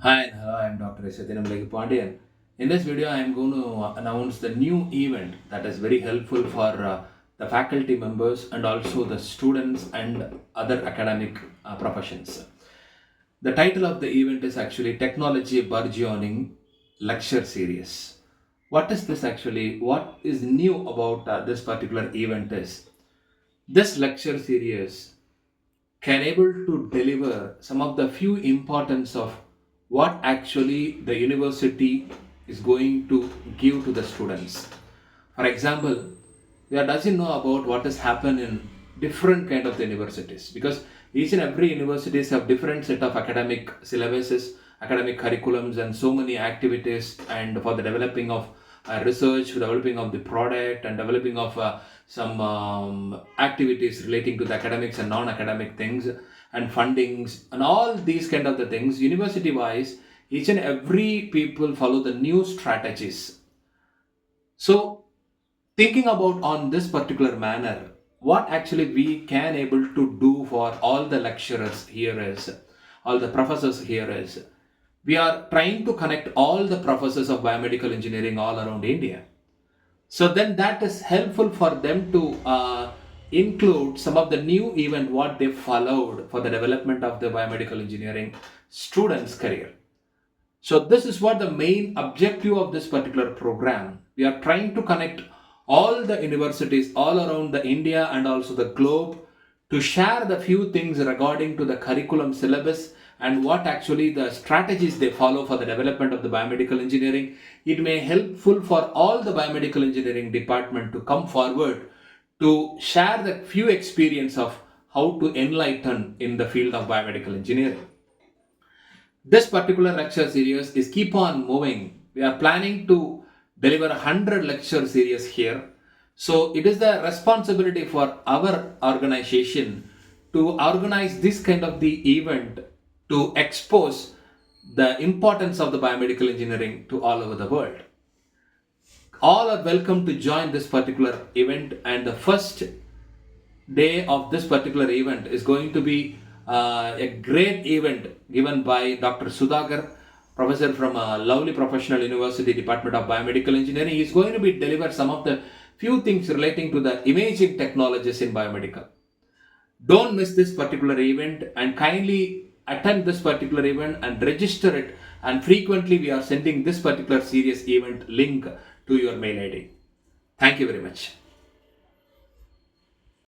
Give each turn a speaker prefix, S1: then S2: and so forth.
S1: Hi and hello, I am Dr. Sudhakar Sir. In this video, I am going to announce the new event that is very helpful for the faculty members and also the students and other academic professions. The title of the event is actually Technology Burgeoning Lecture Series. What is this actually? What is new about this particular event is this lecture series can able to deliver some of the few importance of what actually the university is going to give to the students. For example, we are doesn't know about what has happened in different kind of the universities, because each and every universities have different set of academic syllabuses, academic curriculums, and so many activities, and for the developing of research, developing of the product, and developing of some activities relating to the academics and non-academic things and fundings and all these kind of the things. University wise, each and every people follow the new strategies. So thinking about on this particular manner, what actually we can able to do for all the lecturers here is, all the professors here is, we are trying to connect all the professors of biomedical engineering all around India. So then that is helpful for them to include some of the new event what they followed for the development of the biomedical engineering students career. So this is what the main objective of this particular program. We are trying to connect all the universities all around the India and also the globe to share the few things regarding to the curriculum syllabus and what actually the strategies they follow for the development of the biomedical engineering. It may helpful for all the biomedical engineering department to come forward to share the few experience of how to enlighten in the field of biomedical engineering. This particular lecture series is keep on moving. We are planning to deliver 100 lecture series here. So it is the responsibility for our organization to organize this kind of the event to expose the importance of the biomedical engineering to all over the world. All are welcome to join this particular event, and the first day of this particular event is going to be a great event given by Dr. Sudhakar, professor from a lovely professional university, Department of Biomedical Engineering. He is going to be deliver some of the few things relating to the imaging technologies in biomedical. Don't miss this particular event and kindly attend this particular event and register it. And frequently we are sending this particular series event link to your mail ID. Thank you very much.